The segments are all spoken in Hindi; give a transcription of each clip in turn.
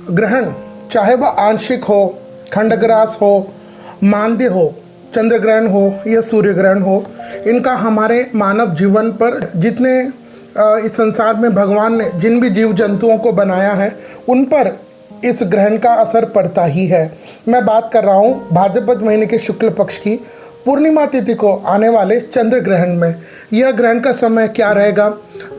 ग्रहण, चाहे वह आंशिक हो, खंडग्रास हो, मांद्य हो, चंद्र ग्रहण हो या सूर्य ग्रहण हो, इनका हमारे मानव जीवन पर जितने इस संसार में भगवान ने जिन भी जीव जंतुओं को बनाया है उन पर इस ग्रहण का असर पड़ता ही है। मैं बात कर रहा हूँ भाद्रपद महीने के शुक्ल पक्ष की पूर्णिमा तिथि को आने वाले चंद्र ग्रहण में यह ग्रहण का समय क्या रहेगा,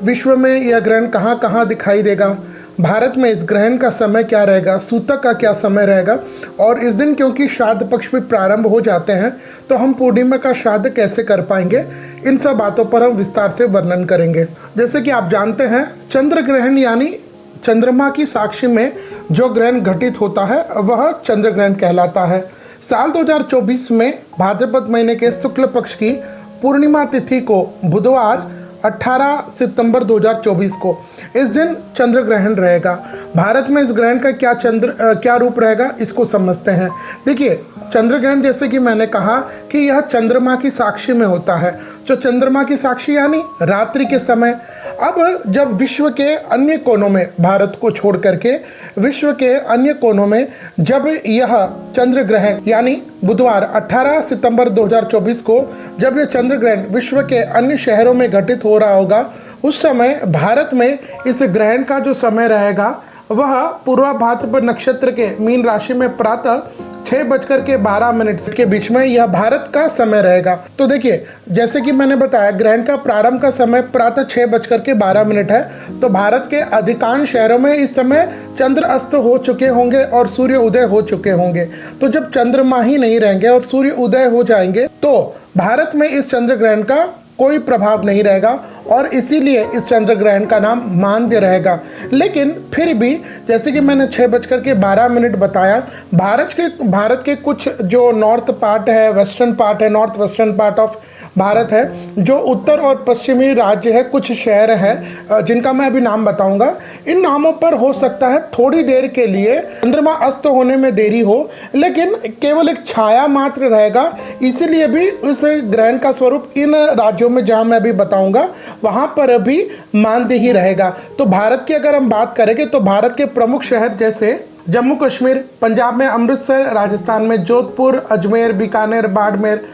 विश्व में यह ग्रहण कहाँ कहाँ दिखाई देगा, भारत में इस ग्रहण का समय क्या रहेगा, सूतक का क्या समय रहेगा, और इस दिन क्योंकि श्राद्ध पक्ष भी प्रारंभ हो जाते हैं तो हम पूर्णिमा का श्राद्ध कैसे कर पाएंगे, इन सब बातों पर हम विस्तार से वर्णन करेंगे। जैसे कि आप जानते हैं चंद्र ग्रहण यानी चंद्रमा की साक्षी में जो ग्रहण घटित होता है वह चंद्र ग्रहण कहलाता है। साल 2024 में भाद्रपद महीने के शुक्ल पक्ष की पूर्णिमा तिथि को बुधवार 18 सितंबर 2024 को इस दिन चंद्र ग्रहण रहेगा। भारत में इस ग्रहण का क्या रूप रहेगा इसको समझते हैं। देखिए चंद्र ग्रहण जैसे कि मैंने कहा कि यह चंद्रमा की साक्षी में होता है। जो चंद्रमा की साक्षी यानी रात्रि के समय। अब जब विश्व के अन्य कोनों में, भारत को छोड़ करके विश्व के अन्य कोनों में जब यह चंद्र ग्रहण यानी बुधवार 18 सितंबर 2024 को जब यह चंद्र ग्रहण विश्व के अन्य शहरों में घटित हो रहा होगा, उस समय भारत में इस ग्रहण का जो समय रहेगा वह पूर्वा भाद्रपद नक्षत्र के मीन राशि में प्रातः 6:12 के बीच में यह भारत का समय रहेगा। तो देखिए जैसे कि मैंने बताया ग्रहण का प्रारंभ का समय प्रातः 6:12 है। तो भारत के अधिकांश शहरों में इस समय चंद्र अस्त हो चुके होंगे और सूर्य उदय हो चुके होंगे। तो जब चंद्रमा ही नहीं रहेंगे और सूर्य उदय हो जाएंगे तो भारत में इस चंद्र ग्रहण का कोई प्रभाव नहीं रहेगा और इसीलिए इस चंद्र ग्रहण का नाम मांद्य रहेगा। लेकिन फिर भी जैसे कि मैंने 6:12 बताया, भारत के कुछ जो नॉर्थ पार्ट है, वेस्टर्न पार्ट है, north western part of Bharat है, जो उत्तर और पश्चिमी राज्य है, कुछ शहर है जिनका मैं अभी नाम बताऊंगा। इन नामों पर हो सकता है थोड़ी देर के लिए चंद्रमा अस्त होने में देरी हो, लेकिन केवल एक छाया मात्र रहेगा। इसीलिए भी इस ग्रहण का स्वरूप इन राज्यों में जहां मैं अभी बताऊंगा वहां पर अभी मांद्य ही रहेगा। तो भारत की अगर हम बात करेंगे तो भारत के प्रमुख शहर जैसे जम्मू कश्मीर, पंजाब में अमृतसर, राजस्थान में जोधपुर, अजमेर, बीकानेर, बाड़मेर,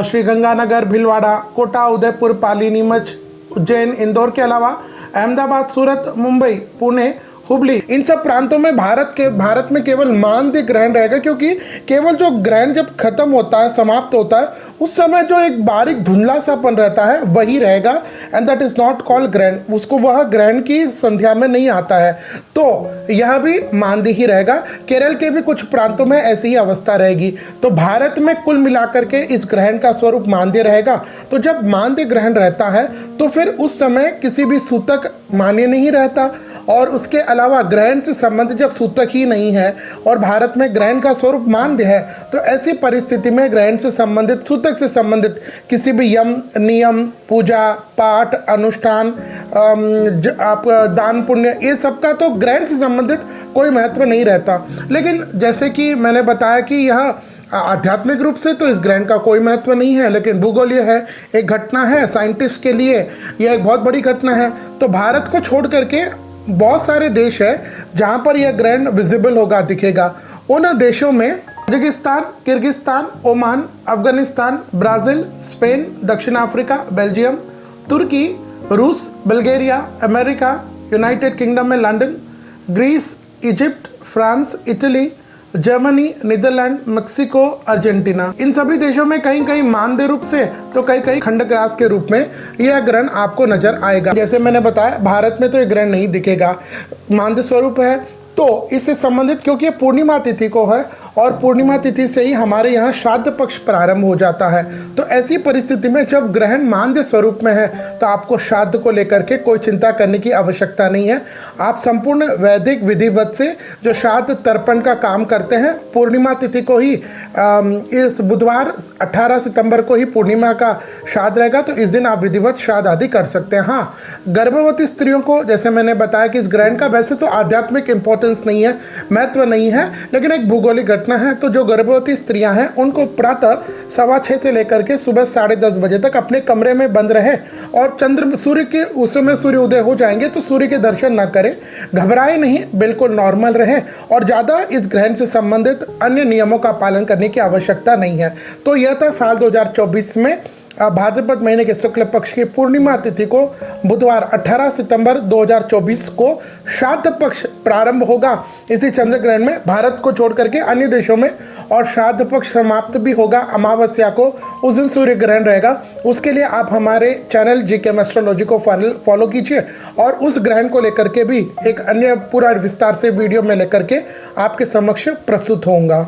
श्रीगंगानगर, भीलवाड़ा, कोटा, उदयपुर, पाली, नीमच, उज्जैन, इंदौर के अलावा अहमदाबाद, सूरत, मुंबई, पुणे, हुबली, इन सब प्रांतों में भारत में केवल मांद्य ग्रहण रहेगा, क्योंकि केवल जो ग्रहण जब खत्म होता है, समाप्त होता है, उस समय जो एक बारीक धुंधला सापन रहता है वही रहेगा and that is not called ग्रहण। उसको वह ग्रहण की संध्या में नहीं आता है, तो यह भी मांद्य ही रहेगा। केरल के भी कुछ प्रांतों में ऐसी ही अवस्था रहेगी। तो भारत में कुल मिलाकर के इस ग्रहण का स्वरूप मांद्य रहेगा। तो जब मांद्य ग्रहण रहता है तो फिर उस समय किसी भी सूतक मान्य नहीं रहता, और उसके अलावा ग्रहण से संबंधित जब सूतक ही नहीं है और भारत में ग्रहण का स्वरूप मांद्य है, तो ऐसी परिस्थिति में ग्रहण से संबंधित, सूतक से संबंधित किसी भी यम, नियम, पूजा पाठ, अनुष्ठान, आप दान पुण्य, ये सब का तो ग्रहण से संबंधित कोई महत्व नहीं रहता। लेकिन जैसे कि मैंने बताया कि यह आध्यात्मिक रूप से तो इस ग्रहण का कोई महत्व नहीं है, लेकिन भूगोलीय है, एक घटना है, साइंटिस्ट के लिए यह एक बहुत बड़ी घटना है। तो भारत को छोड़ करके बहुत सारे देश है जहां पर यह ग्रहण विजिबल होगा, दिखेगा। उन देशों में Kazakhstan, Kyrgyzstan, Oman, Afghanistan, Brazil, Spain, दक्षिण अफ्रीका, बेल्जियम, तुर्की, रूस, बल्गेरिया, अमेरिका, यूनाइटेड किंगडम में London, Greece, Egypt, France, Italy, Germany, Netherland, Mexico, Argentina, इन सभी देशों में कहीं कहीं मानदेय रूप से तो कहीं कहीं खंडग्रास के रूप में यह ग्रहण आपको नजर आएगा। जैसे मैंने बताया भारत में तो यह ग्रहण नहीं दिखेगा, मानदेय स्वरूप है। तो इससे संबंधित क्योंकि ये पूर्णिमा तिथि को है और पूर्णिमा तिथि से ही हमारे यहाँ श्राद्ध पक्ष प्रारंभ हो जाता है। तो ऐसी परिस्थिति में जब ग्रहण मांद्य स्वरूप में है तो आपको श्राद्ध को लेकर के कोई चिंता करने की आवश्यकता नहीं है। आप संपूर्ण वैदिक विधिवत से जो श्राद्ध तर्पण का काम करते हैं, पूर्णिमा तिथि को ही इस बुधवार 18 सितंबर को ही पूर्णिमा का श्राद्ध रहेगा, तो इस दिन आप विधिवत श्राद्ध आदि कर सकते हैं। हाँ, गर्भवती स्त्रियों को जैसे मैंने बताया कि इस ग्रहण का वैसे तो आध्यात्मिक इंपॉर्टेंस नहीं है, महत्व नहीं है, लेकिन एक भूगोलिक घटना है। तो जो गर्भवती स्त्रियां हैं उनको प्रातः 6:15 से लेकर के सुबह 10:30 बजे तक अपने कमरे में बंद रहे और और सूर्य के उस समय सूर्योदय हो जाएंगे तो सूर्य के दर्शन ना करें। घबराए नहीं, बिल्कुल नॉर्मल रहें और ज़्यादा इस ग्रहण से संबंधित अन्य नियमों का पालन करने की आवश्यकता नहीं है। तो यह था साल 2024 में भाद्रपद महीने के शुक्ल पक्ष की पूर्णिमा तिथि को बुधवार 18 सितंबर 2024 को श्राद्ध पक्ष प्रारंभ होगा। इसी चंद्र ग्रहण में भारत को छोड़ करके अन्य देशों में और श्राद्ध पक्ष समाप्त भी होगा अमावस्या को, उस दिन सूर्य ग्रहण रहेगा। उसके लिए आप हमारे चैनल जीके एस्ट्रोलॉजी को फॉलो कीजिए और उस ग्रहण को लेकर के भी एक अन्य पूरा विस्तार से वीडियो में लेकर के आपके समक्ष प्रस्तुत होऊंगा।